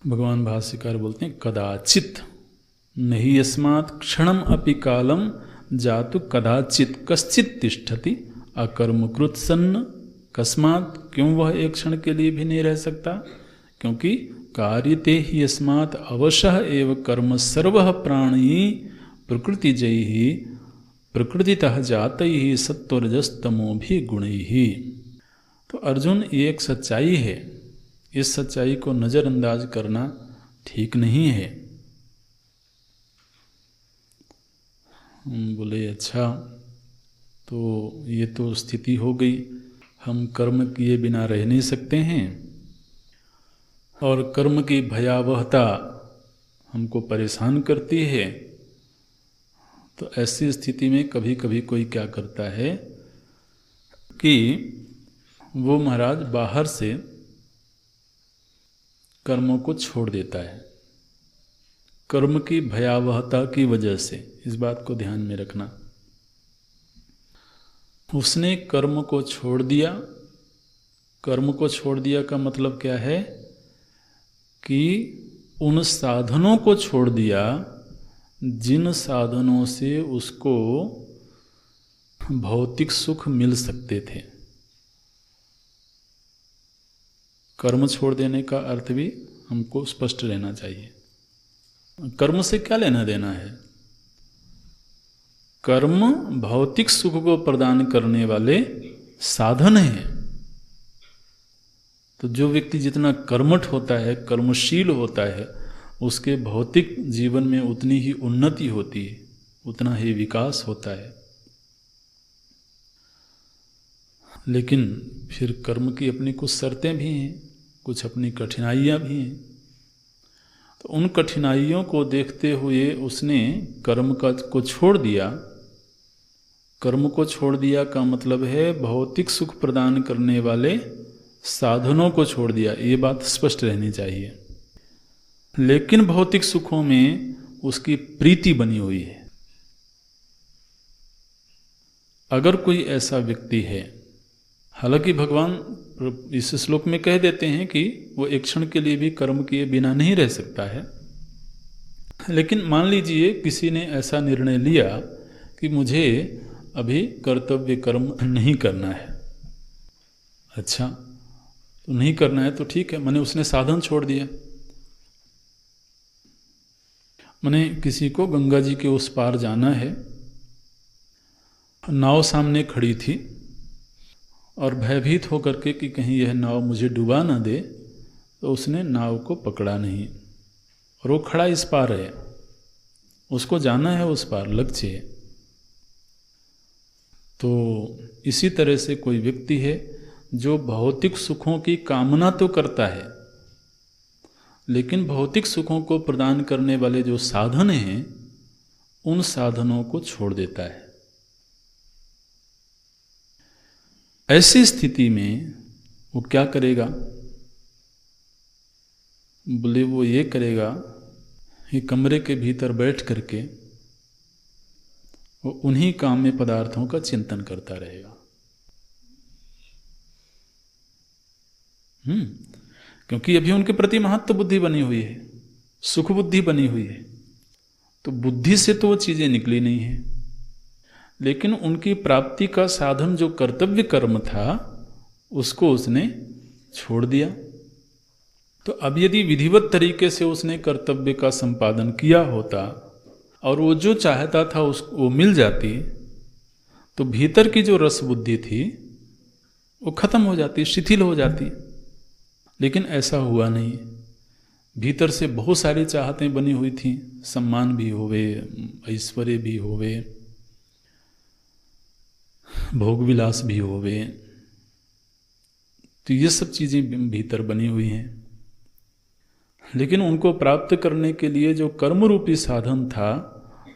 भगवान भाष्यकार बोलते हैं कदाचित नहीं यस्मात् क्षणम अपि कालम जातु कदाचित कश्चित तिष्ठति अकर्मकृत सन्न। कस्मात् क्यों वह एक क्षण के लिए भी नहीं रह सकता, क्योंकि कार्यते ही यस्मात् अवशः एव कर्म सर्वः प्राणी प्रकृतिजैहि प्रकृतितः जातैः सत्वरजस्तमो भी गुणैः। तो अर्जुन ये एक सच्चाई है, इस सच्चाई को नज़रअंदाज करना ठीक नहीं है। बोले अच्छा, तो ये तो स्थिति हो गई, हम कर्म किए बिना रह नहीं सकते हैं और कर्म की भयावहता हमको परेशान करती है। तो ऐसी स्थिति में कभी कभी कोई क्या करता है कि वो महाराज बाहर से कर्मों को छोड़ देता है, कर्म की भयावहता की वजह से। इस बात को ध्यान में रखना। उसने कर्म को छोड़ दिया। कर्म को छोड़ दिया का मतलब क्या है कि उन साधनों को छोड़ दिया जिन साधनों से उसको भौतिक सुख मिल सकते थे। कर्म छोड़ देने का अर्थ भी हमको स्पष्ट रहना चाहिए। कर्म से क्या लेना देना है? कर्म भौतिक सुख को प्रदान करने वाले साधन हैं। तो जो व्यक्ति जितना कर्मठ होता है, कर्मशील होता है, उसके भौतिक जीवन में उतनी ही उन्नति होती है, उतना ही विकास होता है। लेकिन फिर कर्म की अपनी कुछ शर्तें भी हैं, कुछ अपनी कठिनाइयाँ भी हैं। तो उन कठिनाइयों को देखते हुए उसने कर्म को छोड़ दिया। कर्म को छोड़ दिया का मतलब है भौतिक सुख प्रदान करने वाले साधनों को छोड़ दिया, ये बात स्पष्ट रहनी चाहिए। लेकिन भौतिक सुखों में उसकी प्रीति बनी हुई है। अगर कोई ऐसा व्यक्ति है, हालांकि भगवान इस श्लोक में कह देते हैं कि वो एक क्षण के लिए भी कर्म किए बिना नहीं रह सकता है, लेकिन मान लीजिए किसी ने ऐसा निर्णय लिया कि मुझे अभी कर्तव्य कर्म नहीं करना है। अच्छा, तो नहीं करना है तो ठीक है, मैंने उसने साधन छोड़ दिया। मैंने किसी को गंगा जी के उस पार जाना है, नाव सामने खड़ी थी और भयभीत होकर के कि कहीं यह नाव मुझे डुबा ना दे, तो उसने नाव को पकड़ा नहीं और वो खड़ा इस पार है, उसको जाना है उस पार, लक्ष्य है। तो इसी तरह से कोई व्यक्ति है जो भौतिक सुखों की कामना तो करता है, लेकिन भौतिक सुखों को प्रदान करने वाले जो साधन हैं उन साधनों को छोड़ देता है। ऐसी स्थिति में वो क्या करेगा? बोले वो ये करेगा कि कमरे के भीतर बैठ करके वो उन्हीं काम्य पदार्थों का चिंतन करता रहेगा। क्योंकि अभी उनके प्रति महत्व बुद्धि बनी हुई है, सुख बुद्धि बनी हुई है, तो बुद्धि से तो वो चीजें निकली नहीं है। लेकिन उनकी प्राप्ति का साधन जो कर्तव्य कर्म था उसको उसने छोड़ दिया। तो अब यदि विधिवत तरीके से उसने कर्तव्य का संपादन किया होता और वो जो चाहता था उसको वो मिल जाती, तो भीतर की जो रस बुद्धि थी वो खत्म हो जाती, शिथिल हो जाती। लेकिन ऐसा हुआ नहीं। भीतर से बहुत सारी चाहतें बनी हुई थी, सम्मान भी होवे, ऐश्वर्य भी होवे, भोग विलास भी होवे, तो ये सब चीज़ें भीतर बनी हुई हैं। लेकिन उनको प्राप्त करने के लिए जो कर्म रूपी साधन था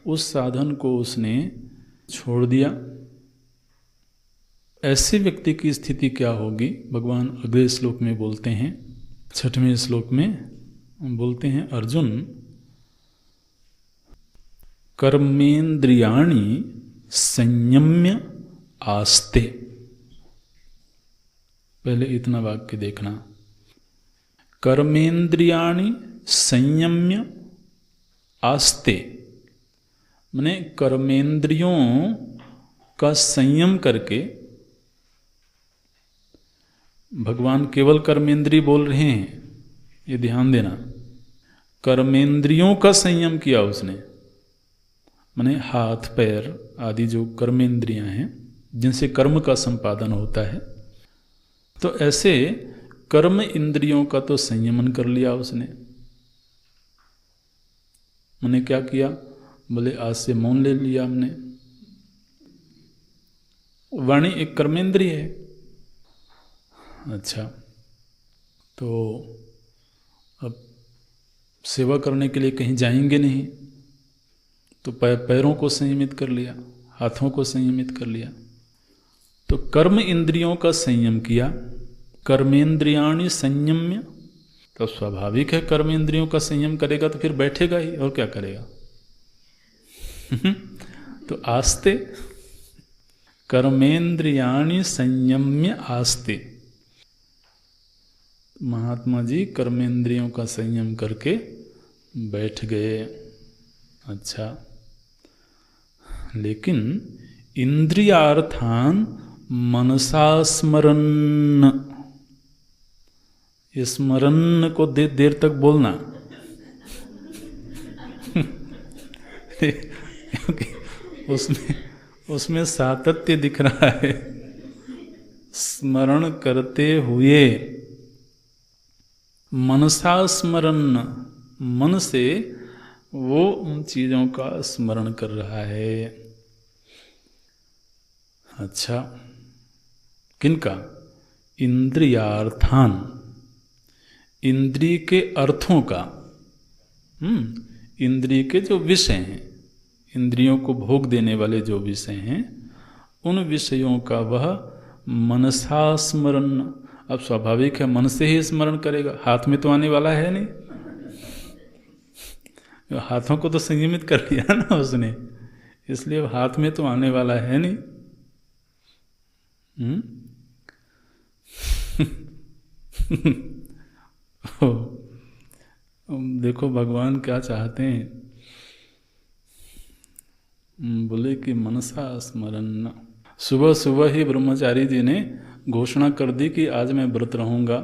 उस साधन को उसने छोड़ दिया। ऐसे व्यक्ति की स्थिति क्या होगी? भगवान अगले श्लोक में बोलते हैं, 6वें श्लोक में बोलते हैं, अर्जुन कर्मेंद्रियाणि संयम्य आस्ते। पहले इतना वाक्य देखना, कर्मेंद्रियाणि संयम्य आस्ते, माने कर्मेंद्रियों का संयम करके, भगवान केवल कर्मेंद्रिय बोल रहे हैं, ये ध्यान देना, कर्मेंद्रियों का संयम किया उसने, माने हाथ पैर आदि जो कर्मेंद्रियां हैं जिनसे कर्म का संपादन होता है, तो ऐसे कर्म इंद्रियों का तो संयमन कर लिया उसने। मैंने क्या किया, बोले आज से मौन ले लिया हमने। वाणी एक कर्मेंद्रिय है। अच्छा, तो अब सेवा करने के लिए कहीं जाएंगे नहीं, तो पैरों को संयमित कर लिया, हाथों को संयमित कर लिया। तो कर्म इंद्रियों का संयम किया, कर्मेंद्रियाणि संयम्य, तो स्वाभाविक है कर्मेंद्रियों का संयम करेगा तो फिर बैठेगा ही, और क्या करेगा। तो आस्ते कर्मेंद्रियाणि संयम्य आस्ते, महात्मा जी कर्मेंद्रियों का संयम करके बैठ गए। अच्छा, लेकिन इंद्रियार्थान मनसा स्मरन्, ये स्मरण को देर तक बोलना उसमें सातत्य दिख रहा है। स्मरण करते हुए, मनसा स्मरण, मन से वो उन चीजों का स्मरण कर रहा है। अच्छा, किनका? इंद्रियार्थान, इंद्रिय के अर्थों का, इंद्रिय के जो विषय हैं, इंद्रियों को भोग देने वाले जो विषय हैं, उन विषयों का वह मनसा स्मरण। अब स्वाभाविक है मन से ही स्मरण करेगा, हाथ में तो आने वाला है नहीं, हाथों को तो संयमित कर लिया ना उसने, इसलिए हाथ में तो आने वाला है नहीं। देखो भगवान क्या चाहते हैं, बोले कि मनसा स्मरण। सुबह सुबह ही ब्रह्मचारी जी ने घोषणा कर दी कि आज मैं व्रत रहूंगा,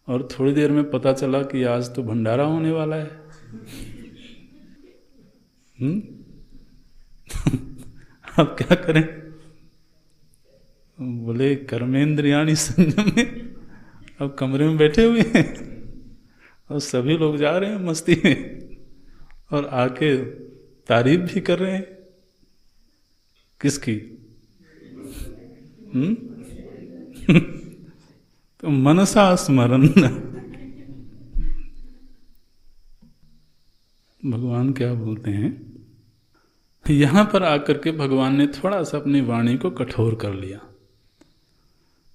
और थोड़ी देर में पता चला कि आज तो भंडारा होने वाला है। अब क्या करें? बोले कर्मेंद्रियाणि संयम में, अब कमरे में बैठे हुए हैं और सभी लोग जा रहे हैं मस्ती में, और आके तारीफ भी कर रहे हैं। किसकी? तो मनसा स्मरण। भगवान क्या बोलते हैं, यहां पर आकर के भगवान ने थोड़ा सा अपनी वाणी को कठोर कर लिया।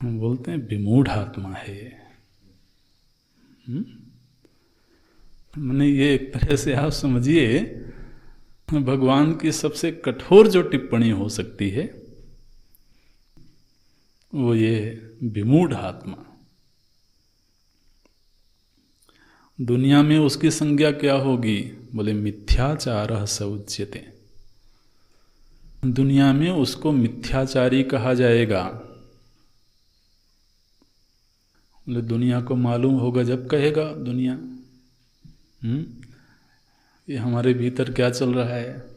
हम बोलते हैं विमूढ़ आत्मा है। मैंने ये एक तरह से आप समझिए भगवान की सबसे कठोर जो टिप्पणी हो सकती है वो ये विमूढ़ आत्मा। दुनिया में उसकी संज्ञा क्या होगी? बोले मिथ्याचारः स उच्यते। दुनिया में उसको मिथ्याचारी कहा जाएगा। बोले दुनिया को मालूम होगा जब कहेगा दुनिया, ये हमारे भीतर क्या चल रहा है।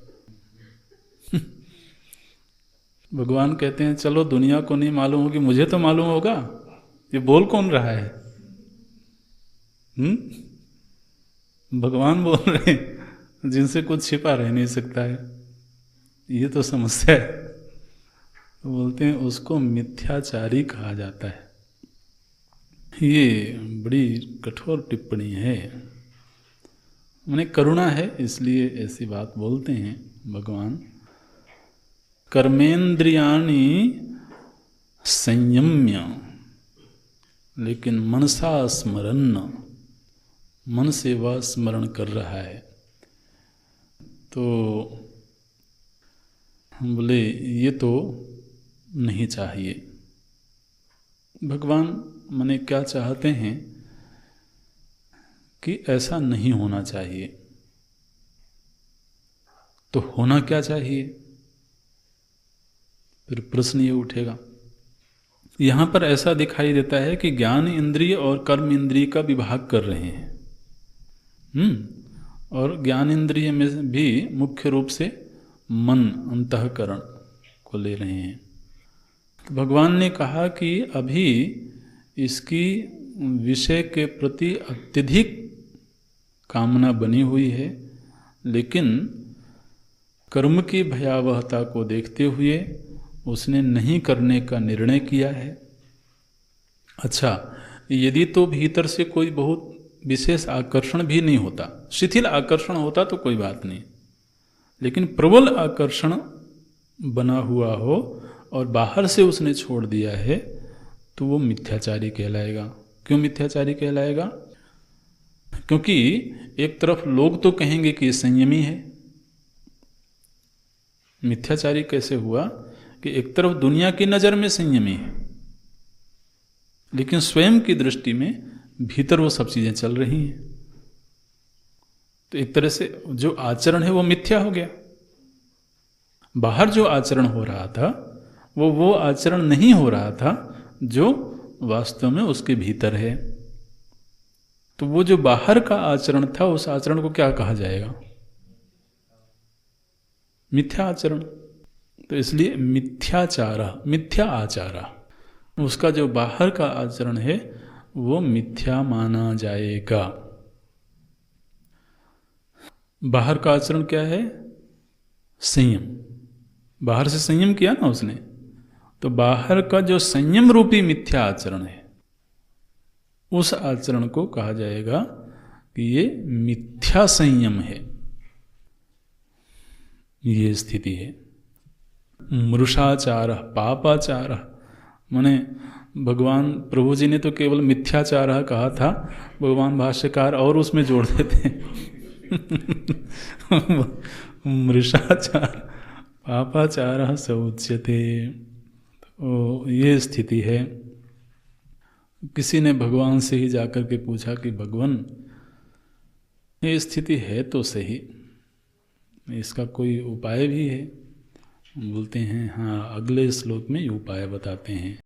भगवान कहते हैं चलो दुनिया को नहीं मालूम होगी, मुझे तो मालूम होगा ये बोल कौन रहा है। भगवान बोल रहे हैं जिनसे कुछ छिपा रह नहीं सकता है, ये तो समस्या है। बोलते हैं उसको मिथ्याचारी कहा जाता है। ये बड़ी कठोर टिप्पणी है, माने करुणा है इसलिए ऐसी बात बोलते हैं भगवान। कर्मेंद्रियाणि संयम्य, लेकिन मनसा स्मरन्, मन से वह स्मरण कर रहा है। तो हम बोले ये तो नहीं चाहिए। भगवान माने क्या चाहते हैं कि ऐसा नहीं होना चाहिए। तो होना क्या चाहिए? फिर प्रश्न ये उठेगा। यहां पर ऐसा दिखाई देता है कि ज्ञान इंद्रिय और कर्म इंद्रिय का विभाग कर रहे हैं। और ज्ञान इंद्रिय में भी मुख्य रूप से मन, अंतःकरण को ले रहे हैं। तो भगवान ने कहा कि अभी इसकी विषय के प्रति अत्यधिक कामना बनी हुई है, लेकिन कर्म की भयावहता को देखते हुए उसने नहीं करने का निर्णय किया है। अच्छा, यदि तो भीतर से कोई बहुत विशेष आकर्षण भी नहीं होता, शिथिल आकर्षण होता तो कोई बात नहीं, लेकिन प्रबल आकर्षण बना हुआ हो और बाहर से उसने छोड़ दिया है, तो वो मिथ्याचारी कहलाएगा। क्यों मिथ्याचारी कहलाएगा? क्योंकि एक तरफ लोग तो कहेंगे कि ये संयमी है। मिथ्याचारी कैसे हुआ कि एक तरफ दुनिया की नज़र में संयमी है, लेकिन स्वयं की दृष्टि में भीतर वो सब चीज़ें चल रही हैं। तो एक तरह से जो आचरण है वो मिथ्या हो गया। बाहर जो आचरण हो रहा था वो आचरण नहीं हो रहा था जो वास्तव में उसके भीतर है। तो वो जो बाहर का आचरण था, उस आचरण को क्या कहा जाएगा? मिथ्या आचरण। तो इसलिए मिथ्या आचारा, उसका जो बाहर का आचरण है वो मिथ्या माना जाएगा। बाहर का आचरण क्या है? संयम। बाहर से संयम किया ना उसने, तो बाहर का जो संयम रूपी मिथ्या आचरण है, उस आचरण को कहा जाएगा कि ये मिथ्या संयम है। ये स्थिति है। मृषाचार, पापाचार, माने भगवान प्रभु जी ने तो केवल मिथ्याचार कहा था, भगवान भाष्यकार और उसमें जोड़ देते मृषाचार पापाचार स उच्यते। तो ये स्थिति है। किसी ने भगवान से ही जाकर के पूछा कि भगवान, ये स्थिति है तो सही, इसका कोई उपाय भी है? बोलते हैं हाँ, अगले श्लोक में ये उपाय बताते हैं।